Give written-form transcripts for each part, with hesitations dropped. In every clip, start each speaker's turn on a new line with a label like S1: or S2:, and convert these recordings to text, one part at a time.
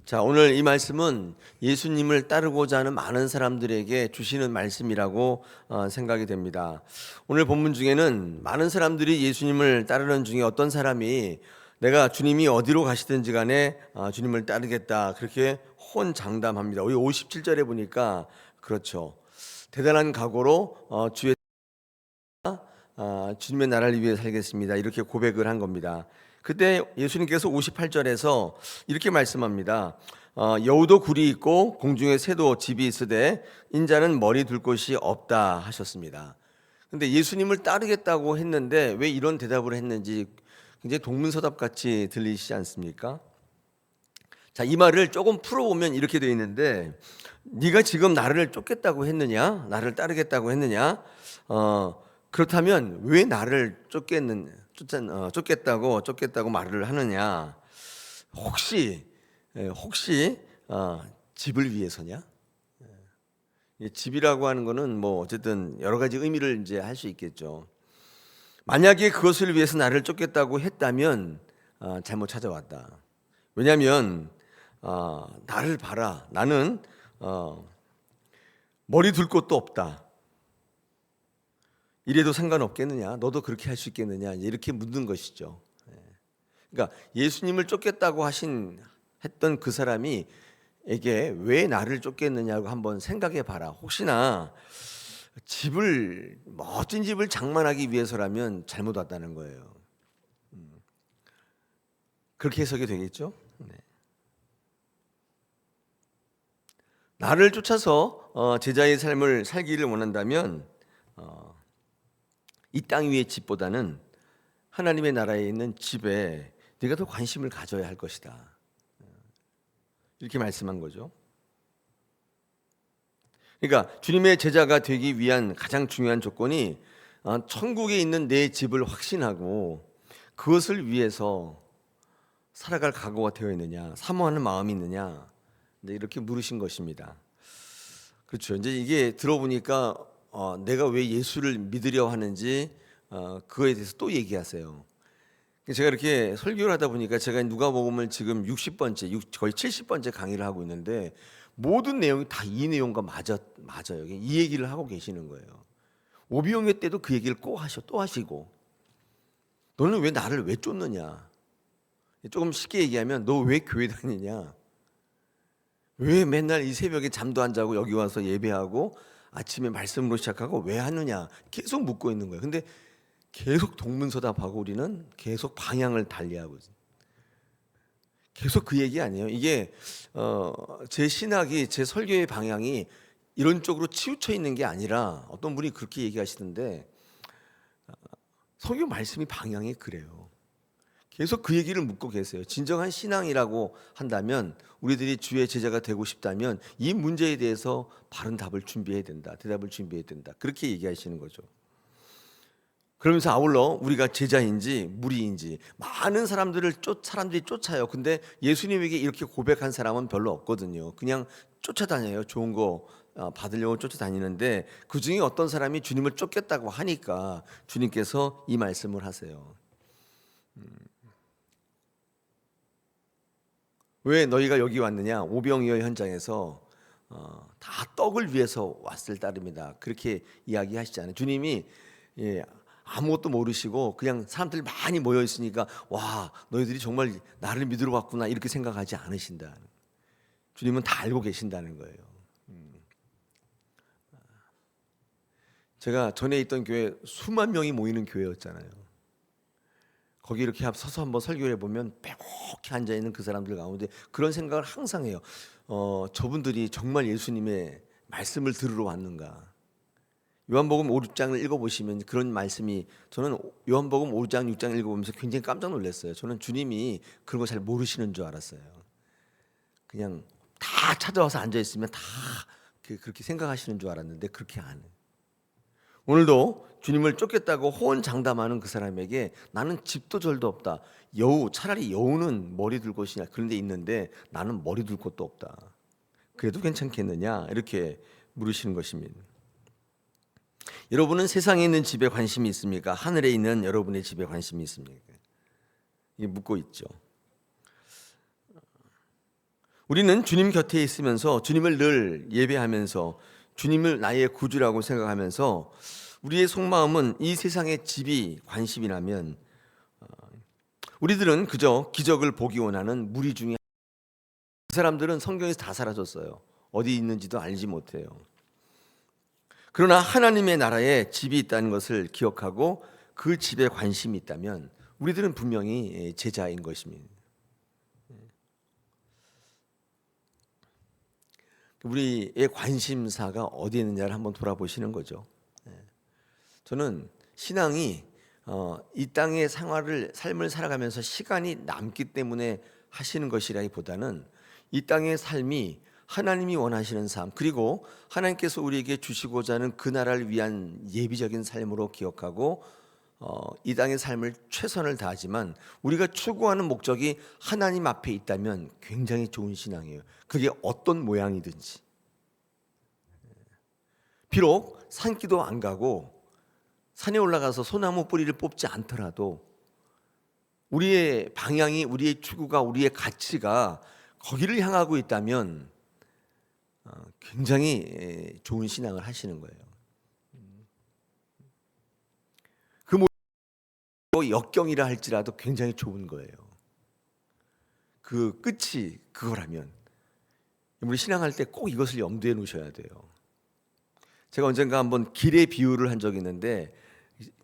S1: 자, 오늘 이 말씀은 예수님을 따르고자 하는 많은 사람들에게 주시는 말씀이라고 생각이 됩니다. 오늘 본문 중에는 많은 사람들이 예수님을 따르는 중에 어떤 사람이 내가 주님이 어디로 가시든지 간에 주님을 따르겠다 그렇게 혼장담합니다. 우리 57절에 보니까 그렇죠. 대단한 각오로 주님의 나라를 위해 살겠습니다. 이렇게 고백을 한 겁니다. 그때 예수님께서 58절에서 이렇게 말씀합니다. 여우도 굴이 있고 공중에 새도 집이 있으되 인자는 머리 둘 곳이 없다 하셨습니다. 근데 예수님을 따르겠다고 했는데 왜 이런 대답을 했는지 굉장히 동문서답 같이 들리시지 않습니까? 자, 이 말을 조금 풀어보면 이렇게 되어 있는데, 네가 지금 나를 쫓겠다고 했느냐? 나를 따르겠다고 했느냐? 그렇다면 왜 나를 쫓겠다고 말을 하느냐? 혹시 집을 위해서냐? 집이라고 하는 거는 뭐 어쨌든 여러 가지 의미를 이제 할 수 있겠죠. 만약에 그것을 위해서 나를 쫓겠다고 했다면 잘못 찾아왔다. 왜냐하면 나를 봐라. 나는 머리 둘 곳도 없다. 이래도 상관없겠느냐? 너도 그렇게 할 수 있겠느냐? 이렇게 묻는 것이죠. 그러니까 예수님을 쫓겠다고 했던 그 사람이 에게 왜 나를 쫓겠느냐고 한번 생각해 봐라. 혹시나 멋진 집을 장만하기 위해서라면 잘못 왔다는 거예요. 그렇게 해석이 되겠죠? 네. 나를 쫓아서 제자의 삶을 살기를 원한다면 이 땅 위의 집보다는 하나님의 나라에 있는 집에 네가 더 관심을 가져야 할 것이다. 이렇게 말씀한 거죠. 그러니까 주님의 제자가 되기 위한 가장 중요한 조건이 천국에 있는 내 집을 확신하고 그것을 위해서 살아갈 각오가 되어 있느냐, 사모하는 마음이 있느냐, 이렇게 물으신 것입니다. 그렇죠. 이제 이게 들어보니까 내가 왜 예수를 믿으려 하는지 그거에 대해서 또 얘기하세요. 제가 이렇게 설교를 하다 보니까 제가 누가복음을 지금 60번째, 거의 70번째 강의를 하고 있는데 모든 내용이 다 이 내용과 맞아요. 이 얘기를 하고 계시는 거예요. 오병이어 때도 그 얘기를 또 하시고 너는 왜 나를 왜 쫓느냐? 조금 쉽게 얘기하면 너 왜 교회 다니냐? 왜 맨날 이 새벽에 잠도 안 자고 여기 와서 예배하고 아침에 말씀으로 시작하고 왜 하느냐? 계속 묻고 있는 거예요. 근데 계속 동문서답하고 우리는 계속 방향을 달리하고 있어요. 계속 그 얘기 아니에요. 이게 제 신학이 제 설교의 방향이 이런 쪽으로 치우쳐 있는 게 아니라 어떤 분이 그렇게 얘기하시던데 설교 말씀이 방향이 그래요. 계속 그 얘기를 묻고 계세요. 진정한 신앙이라고 한다면 우리들이 주의 제자가 되고 싶다면 이 문제에 대해서 바른 답을 준비해야 된다. 대답을 준비해야 된다. 그렇게 얘기하시는 거죠. 그러면서 아울러 우리가 제자인지 무리인지 많은 사람들이 쫓아요. 근데 예수님에게 이렇게 고백한 사람은 별로 없거든요. 그냥 쫓아다녀요. 좋은 거 받으려고 쫓아다니는데 그중에 어떤 사람이 주님을 쫓겠다고 하니까 주님께서 이 말씀을 하세요. 왜 너희가 여기 왔느냐? 오병이어 현장에서 다 떡을 위해서 왔을 따름이다. 그렇게 이야기하시잖아요. 주님이 아무것도 모르시고 그냥 사람들이 많이 모여 있으니까 와 너희들이 정말 나를 믿으러 왔구나 이렇게 생각하지 않으신다. 주님은 다 알고 계신다는 거예요. 제가 전에 있던 교회 수만 명이 모이는 교회였잖아요. 거기 이렇게 서서 한번 설교를 해보면 빼곡히 앉아있는 그 사람들 가운데 그런 생각을 항상 해요. 저분들이 정말 예수님의 말씀을 들으러 왔는가. 요한복음 5, 6장을 읽어보시면 그런 말씀이 저는 요한복음 5장, 6장 읽어보면서 굉장히 깜짝 놀랐어요. 저는 주님이 그런 거 잘 모르시는 줄 알았어요. 그냥 다 찾아와서 앉아있으면 다 그렇게 생각하시는 줄 알았는데 그렇게 안 해요. 오늘도 주님을 쫓겠다고 호언장담하는 그 사람에게 나는 집도 절도 없다. 차라리 여우는 머리 둘 곳이냐 그런 데 있는데 나는 머리 둘 곳도 없다. 그래도 괜찮겠느냐 이렇게 물으시는 것입니다. 여러분은 세상에 있는 집에 관심이 있습니까? 하늘에 있는 여러분의 집에 관심이 있습니까? 이게 묻고 있죠. 우리는 주님 곁에 있으면서 주님을 늘 예배하면서 주님을 나의 구주라고 생각하면서 우리의 속마음은 이 세상의 집이 관심이라면 우리들은 그저 기적을 보기 원하는 무리 중에 그 사람들은 성경에서 다 사라졌어요. 어디 있는지도 알지 못해요. 그러나 하나님의 나라에 집이 있다는 것을 기억하고 그 집에 관심이 있다면 우리들은 분명히 제자인 것입니다. 우리의 관심사가 어디에 있느냐를 한번 돌아보시는 거죠. 저는 신앙이 이 땅의 삶을 살아가면서 시간이 남기 때문에 하시는 것이라기보다는 이 땅의 삶이 하나님이 원하시는 삶, 그리고 하나님께서 우리에게 주시고자 하는 그 나라를 위한 예비적인 삶으로 기억하고 이 땅의 삶을 최선을 다하지만 우리가 추구하는 목적이 하나님 앞에 있다면 굉장히 좋은 신앙이에요. 그게 어떤 모양이든지. 비록 산기도 안 가고 산에 올라가서 소나무 뿌리를 뽑지 않더라도 우리의 방향이, 우리의 추구가, 우리의 가치가 거기를 향하고 있다면 굉장히 좋은 신앙을 하시는 거예요. 그 역경이라 할지라도 굉장히 좋은 거예요. 그 끝이 그거라면 우리 신앙할 때 꼭 이것을 염두에 놓으셔야 돼요. 제가 언젠가 한번 길의 비유를 한 적이 있는데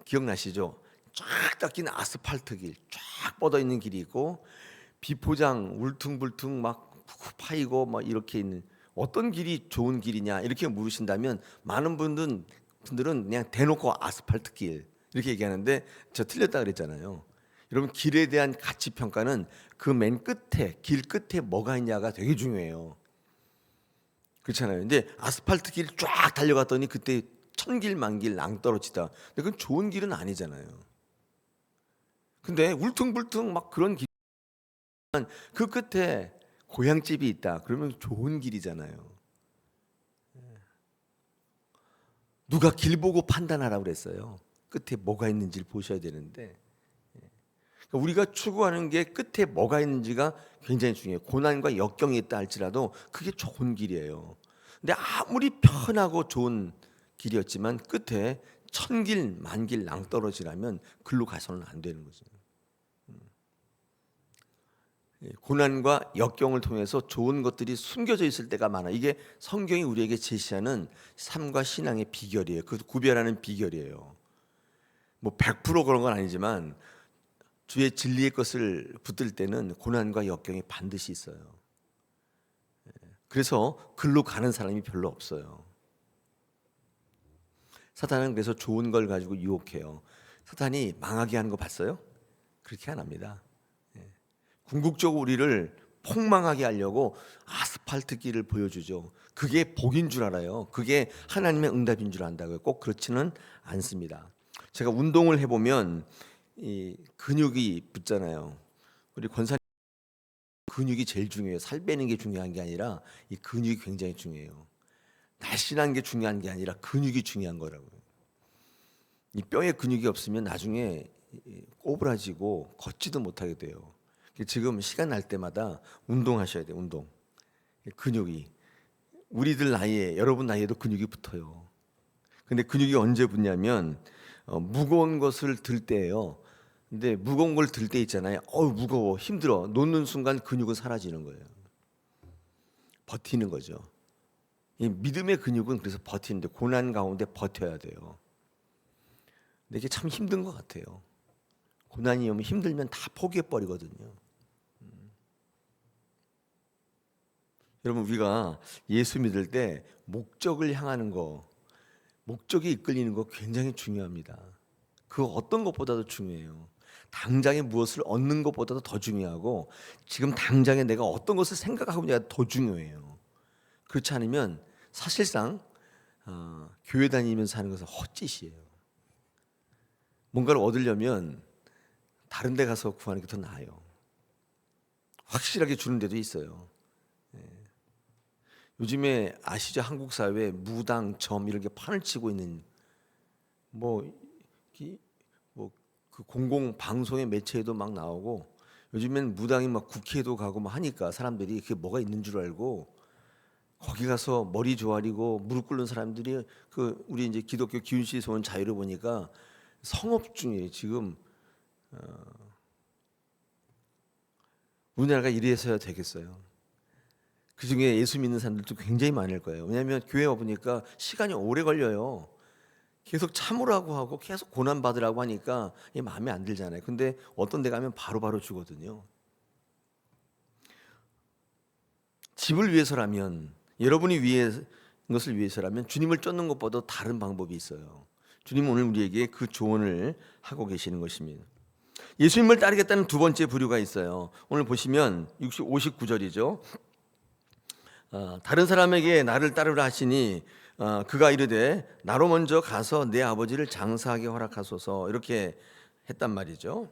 S1: 기억나시죠? 쫙 닦인 아스팔트 길, 쫙 뻗어 있는 길이 있고 비포장 울퉁불퉁 막 파이고 막 이렇게 있는 어떤 길이 좋은 길이냐 이렇게 물으신다면 많은 분들은 그냥 대놓고 아스팔트 길 이렇게 얘기하는데 저 틀렸다 그랬잖아요. 여러분 길에 대한 가치 평가는 그 맨 끝에 길 끝에 뭐가 있냐가 되게 중요해요. 그렇잖아요. 근데 아스팔트 길 쫙 달려갔더니 그때 천길 만길 낭떠러지다. 근데 그건 좋은 길은 아니잖아요. 근데 울퉁불퉁 막 그런 길, 그 끝에 고향집이 있다. 그러면 좋은 길이잖아요. 누가 길 보고 판단하라고 그랬어요. 끝에 뭐가 있는지를 보셔야 되는데 그러니까 우리가 추구하는 게 끝에 뭐가 있는지가 굉장히 중요해요. 고난과 역경이 있다 할지라도 그게 좋은 길이에요. 근데 아무리 편하고 좋은 길이었지만 끝에 천길 만길 낭떠러지라면 글로 가서는 안 되는 거죠. 고난과 역경을 통해서 좋은 것들이 숨겨져 있을 때가 많아. 이게 성경이 우리에게 제시하는 삶과 신앙의 비결이에요. 그 구별하는 비결이에요. 뭐 100% 그런 건 아니지만 주의 진리의 것을 붙들 때는 고난과 역경이 반드시 있어요. 그래서 글로 가는 사람이 별로 없어요. 사탄은 그래서 좋은 걸 가지고 유혹해요. 사탄이 망하게 하는 거 봤어요? 그렇게 안 합니다. 궁극적으로 우리를 폭망하게 하려고 아스팔트 길을 보여주죠. 그게 복인 줄 알아요. 그게 하나님의 응답인 줄 안다고요. 꼭 그렇지는 않습니다. 제가 운동을 해보면 이 근육이 붙잖아요. 우리 권사님 근육이 제일 중요해요. 살 빼는 게 중요한 게 아니라 이 근육이 굉장히 중요해요. 날씬한 게 중요한 게 아니라 근육이 중요한 거라고요. 이 뼈에 근육이 없으면 나중에 꼬부라지고 걷지도 못하게 돼요. 지금 시간 날 때마다 운동하셔야 돼요. 운동. 근육이 우리들 나이에 여러분 나이에도 근육이 붙어요. 근데 근육이 언제 붙냐면 무거운 것을 들 때예요. 근데 무거운 걸 들 때 있잖아요. 무거워 힘들어 놓는 순간 근육은 사라지는 거예요. 버티는 거죠. 이 믿음의 근육은 그래서 버티는데 고난 가운데 버텨야 돼요. 근데 이게 참 힘든 것 같아요. 고난이 오면 힘들면 다 포기해 버리거든요. 여러분 우리가 예수 믿을 때 목적을 향하는 거, 목적이 이끌리는 거 굉장히 중요합니다. 그 어떤 것보다도 중요해요. 당장에 무엇을 얻는 것보다도 더 중요하고 지금 당장에 내가 어떤 것을 생각하고 있냐가 더 중요해요. 그렇지 않으면 사실상 교회 다니면서 하는 것은 헛짓이에요. 뭔가를 얻으려면 다른 데 가서 구하는 게 더 나아요. 확실하게 주는 데도 있어요. 요즘에 아시죠? 한국 사회에 무당, 점 이렇게 판을 치고 있는 뭐 그 공공 방송의 매체에도 막 나오고 요즘엔 무당이 막 국회도 가고 막 하니까 사람들이 그게 뭐가 있는 줄 알고 거기 가서 머리 조아리고 무릎 꿇는 사람들이 그 우리 이제 기독교 기운시에서 온 자유를 보니까 성업 중에 지금 우리나라가 이래서야 되겠어요. 그 중에 예수 믿는 사람들도 굉장히 많을 거예요. 왜냐하면 교회 와보니까 시간이 오래 걸려요. 계속 참으라고 하고 계속 고난 받으라고 하니까 이게 마음에 안 들잖아요. 근데 어떤 데 가면 바로바로 주거든요. 집을 위해서라면, 여러분이 위해 것을 위해서라면 주님을 쫓는 것보다 다른 방법이 있어요. 주님은 오늘 우리에게 그 조언을 하고 계시는 것입니다. 예수님을 따르겠다는 두 번째 부류가 있어요. 오늘 보시면 59절이죠. 다른 사람에게 나를 따르라 하시니 그가 이르되 나로 먼저 가서 내 아버지를 장사하게 허락하소서, 이렇게 했단 말이죠.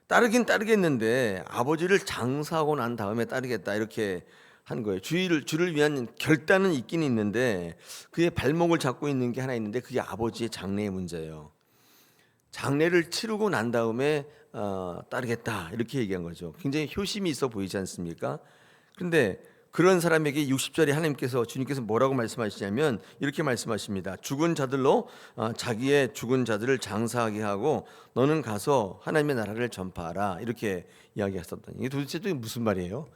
S1: 따르긴 따르겠는데 아버지를 장사하고 난 다음에 따르겠다, 이렇게 한 거예요. 주를 위한 결단은 있긴 있는데 그의 발목을 잡고 있는 게 하나 있는데 그게 아버지의 장래의 문제예요. 장례를 치르고 난 다음에 따르겠다, 이렇게 얘기한 거죠. 굉장히 효심이 있어 보이지 않습니까? 그런데 그런 사람에게 60절에 하나님께서, 주님께서 뭐라고 말씀하시냐면 이렇게 말씀하십니다. 죽은 자들로 자기의 죽은 자들을 장사하게 하고 너는 가서 하나님의 나라를 전파하라, 이렇게 이야기하셨더니 이게 도대체 또 무슨 말이에요?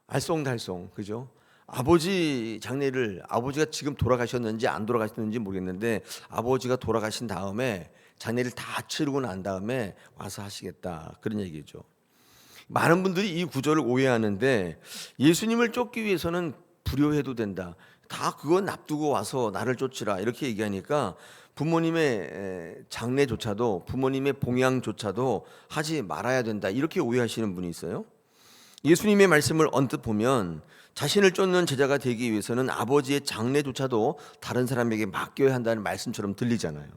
S1: 알쏭달쏭, 그죠? 아버지 장례를, 아버지가 지금 돌아가셨는지 안 돌아가셨는지 모르겠는데 아버지가 돌아가신 다음에 장례를 다 치르고 난 다음에 와서 하시겠다, 그런 얘기죠. 많은 분들이 이 구절을 오해하는데 예수님을 쫓기 위해서는 불효해도 된다, 다 그거 납두고 와서 나를 쫓으라, 이렇게 얘기하니까 부모님의 장례조차도, 부모님의 봉양조차도 하지 말아야 된다, 이렇게 오해하시는 분이 있어요. 예수님의 말씀을 언뜻 보면 자신을 쫓는 제자가 되기 위해서는 아버지의 장례조차도 다른 사람에게 맡겨야 한다는 말씀처럼 들리잖아요.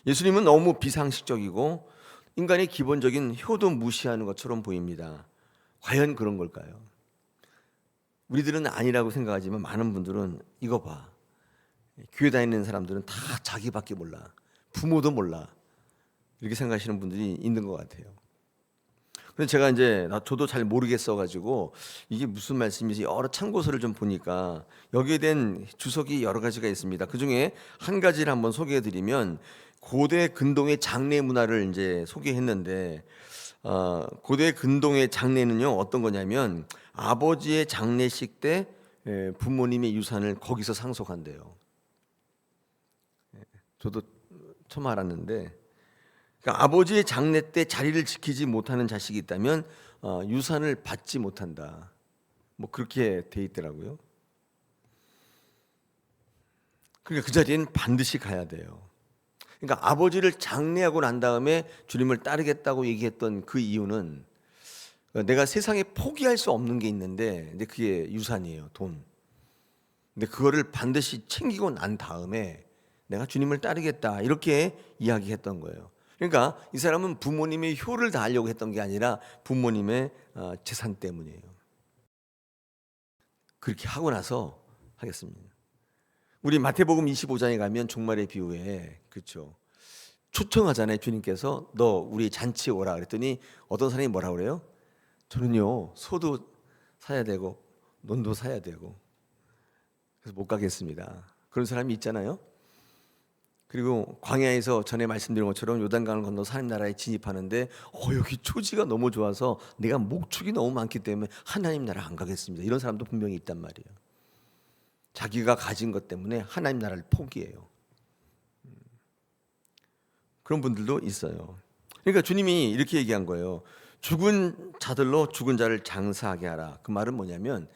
S1: 예수님은 너무 비상식적이고 인간의 기본적인 효도 무시하는 것처럼 보입니다. 과연 그런 걸까요? 우리들은 아니라고 생각하지만 많은 분들은 이거 봐, 교회 다니는 사람들은 다 자기밖에 몰라, 부모도 몰라, 이렇게 생각하시는 분들이 있는 것 같아요. 그래서 제가 이제 저도 잘 모르겠어 가지고 이게 무슨 말씀인지 여러 참고서를 좀 보니까 여기에 대한 주석이 여러 가지가 있습니다. 그 중에 한 가지를 한번 소개해 드리면, 고대 근동의 장례 문화를 이제 소개했는데 고대 근동의 장례는요 어떤 거냐면 아버지의 장례식 때 부모님의 유산을 거기서 상속한대요. 저도 처음 알았는데, 그러니까 아버지의 장례 때 자리를 지키지 못하는 자식이 있다면 유산을 받지 못한다, 뭐 그렇게 돼 있더라고요. 그러니까 그 자리에는 반드시 가야 돼요. 그러니까 아버지를 장례하고 난 다음에 주님을 따르겠다고 얘기했던 그 이유는 내가 세상에 포기할 수 없는 게 있는데, 근데 그게 유산이에요, 돈. 근데 그거를 반드시 챙기고 난 다음에 내가 주님을 따르겠다, 이렇게 이야기했던 거예요. 그러니까 이 사람은 부모님의 효를 다하려고 했던 게 아니라 부모님의 재산 때문이에요. 그렇게 하고 나서 하겠습니다. 우리 마태복음 25장에 가면 종말의 비유에, 그렇죠, 초청하잖아요. 주님께서 너 우리 잔치에 오라 그랬더니 어떤 사람이 뭐라 그래요? 저는요 소도 사야 되고 논도 사야 되고 그래서 못 가겠습니다, 그런 사람이 있잖아요. 그리고 광야에서 전에 말씀드린 것처럼 요단강을 건너 하나님 나라에 진입하는데 여기 초지가 너무 좋아서 내가 목축이 너무 많기 때문에 하나님 나라 안 가겠습니다, 이런 사람도 분명히 있단 말이에요. 자기가 가진 것 때문에 하나님 나라를 포기해요. 그런 분들도 있어요. 그러니까 주님이 이렇게 얘기한 거예요. 죽은 자들로 죽은 자를 장사하게 하라. 그 말은 뭐냐면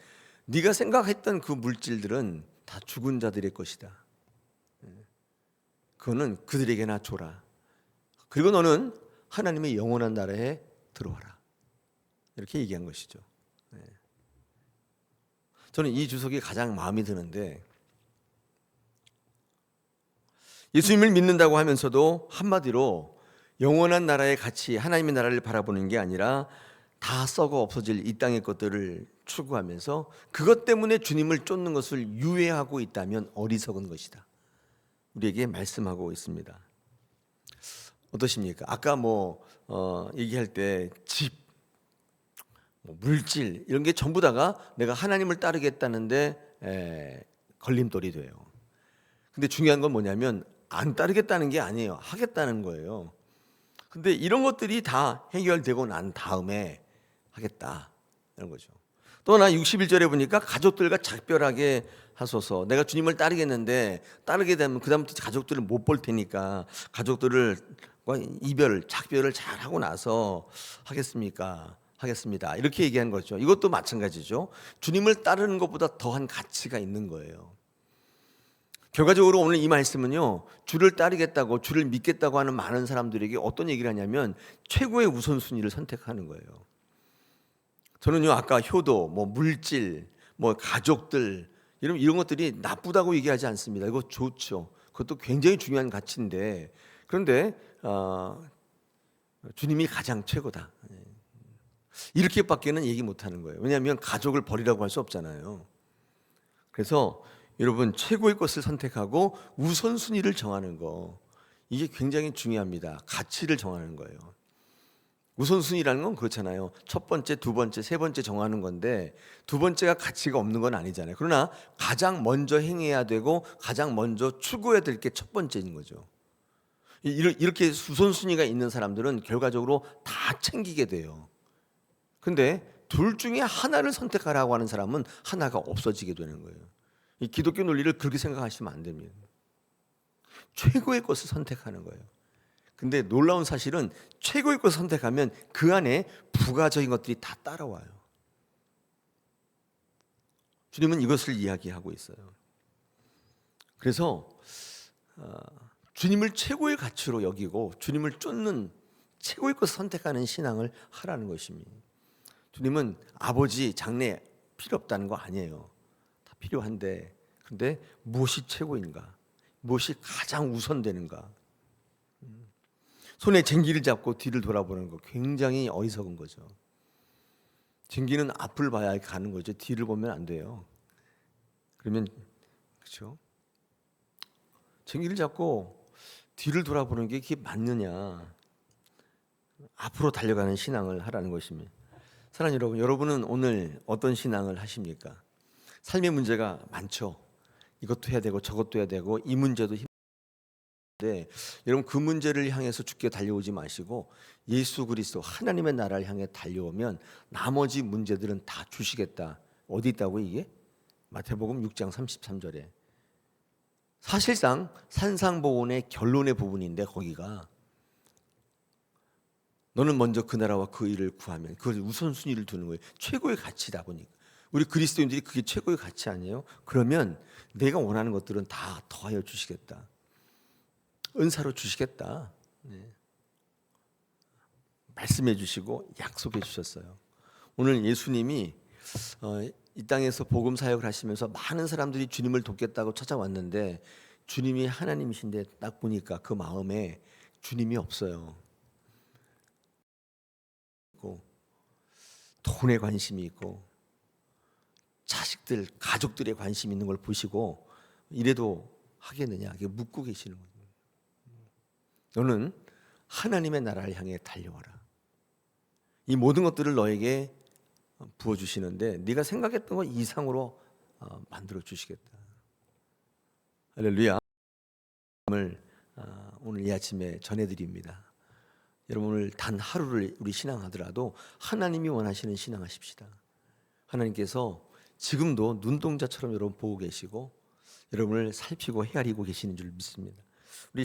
S1: 네가 생각했던 그 물질들은 다 죽은 자들의 것이다. 그거는 그들에게나 줘라. 그리고 너는 하나님의 영원한 나라에 들어와라. 이렇게 얘기한 것이죠. 저는 이 주석이 가장 마음에 드는데, 예수님을 믿는다고 하면서도 한마디로 영원한 나라의 가치, 하나님의 나라를 바라보는 게 아니라 다 썩어 없어질 이 땅의 것들을 추구하면서 그것 때문에 주님을 쫓는 것을 유예하고 있다면 어리석은 것이다, 우리에게 말씀하고 있습니다. 어떠십니까? 아까 얘기할 때 집, 물질 이런 게 전부 다가 내가 하나님을 따르겠다는데 걸림돌이 돼요. 근데 중요한 건 뭐냐면 안 따르겠다는 게 아니에요. 하겠다는 거예요. 근데 이런 것들이 다 해결되고 난 다음에 하겠다 이런 거죠. 또 하나 61절에 보니까 가족들과 작별하게 하소서. 내가 주님을 따르겠는데 따르게 되면 그다음부터 가족들을 못 볼 테니까 가족들을 작별을 잘 하고 나서 하겠습니다. 이렇게 얘기한 거죠. 이것도 마찬가지죠. 주님을 따르는 것보다 더한 가치가 있는 거예요. 결과적으로 오늘 이 말씀은요, 주를 따르겠다고 주를 믿겠다고 하는 많은 사람들에게 어떤 얘기를 하냐면 최고의 우선순위를 선택하는 거예요. 저는요, 아까 효도, 물질, 가족들 이런 것들이 나쁘다고 얘기하지 않습니다. 이거 좋죠. 그것도 굉장히 중요한 가치인데, 그런데 주님이 가장 최고다. 이렇게밖에는 얘기 못하는 거예요. 왜냐하면 가족을 버리라고 할 수 없잖아요. 그래서 여러분, 최고의 것을 선택하고 우선순위를 정하는 거, 이게 굉장히 중요합니다. 가치를 정하는 거예요. 우선순위라는 건 그렇잖아요. 첫 번째, 두 번째, 세 번째 정하는 건데 두 번째가 가치가 없는 건 아니잖아요. 그러나 가장 먼저 행해야 되고 가장 먼저 추구해야 될 게 첫 번째인 거죠. 이렇게 우선순위가 있는 사람들은 결과적으로 다 챙기게 돼요. 근데 둘 중에 하나를 선택하라고 하는 사람은 하나가 없어지게 되는 거예요. 이 기독교 논리를 그렇게 생각하시면 안 됩니다. 최고의 것을 선택하는 거예요. 근데 놀라운 사실은 최고의 것을 선택하면 그 안에 부가적인 것들이 다 따라와요. 주님은 이것을 이야기하고 있어요. 그래서 주님을 최고의 가치로 여기고 주님을 쫓는 최고의 것을 선택하는 신앙을 하라는 것입니다. 주님은 아버지, 장래 필요 없다는 거 아니에요. 다 필요한데, 그런데 무엇이 최고인가? 무엇이 가장 우선되는가? 손에 쟁기를 잡고 뒤를 돌아보는 거 굉장히 어리석은 거죠. 쟁기는 앞을 봐야 가는 거죠. 뒤를 보면 안 돼요. 그러면 그렇죠? 쟁기를 잡고 뒤를 돌아보는 게 그게 맞느냐? 앞으로 달려가는 신앙을 하라는 것입니다. 사랑하는 여러분, 여러분은 오늘 어떤 신앙을 하십니까? 삶의 문제가 많죠. 이것도 해야 되고 저것도 해야 되고 이 문제도 힘든데 여러분, 그 문제를 향해서 죽게 달려오지 마시고 예수 그리스도 하나님의 나라를 향해 달려오면 나머지 문제들은 다 주시겠다. 어디 있다고 이게? 마태복음 6장 33절에 사실상 산상보훈의 결론의 부분인데 거기가 너는 먼저 그 나라와 그 일을 구하면 그걸 우선순위를 두는 거예요. 최고의 가치다 보니까 우리 그리스도인들이 그게 최고의 가치 아니에요? 그러면 내가 원하는 것들은 다 더하여 주시겠다. 은사로 주시겠다. 네. 말씀해 주시고 약속해 주셨어요. 오늘 예수님이 이 땅에서 복음 사역을 하시면서 많은 사람들이 주님을 돕겠다고 찾아왔는데 주님이 하나님이신데 딱 보니까 그 마음에 주님이 없어요. 돈에 관심이 있고 자식들, 가족들에 관심이 있는 걸 보시고 이래도 하겠느냐 이렇게 묻고 계시는 거예요. 너는 하나님의 나라를 향해 달려와라. 이 모든 것들을 너에게 부어주시는데 네가 생각했던 것 이상으로 만들어 주시겠다. 할렐루야. 오늘 이 아침에 전해드립니다. 여러분, 오늘 단 하루를 우리 신앙하더라도 하나님이 원하시는 신앙하십시다. 하나님께서 지금도 눈동자처럼 여러분 보고 계시고 여러분을 살피고 헤아리고 계시는 줄 믿습니다. 우리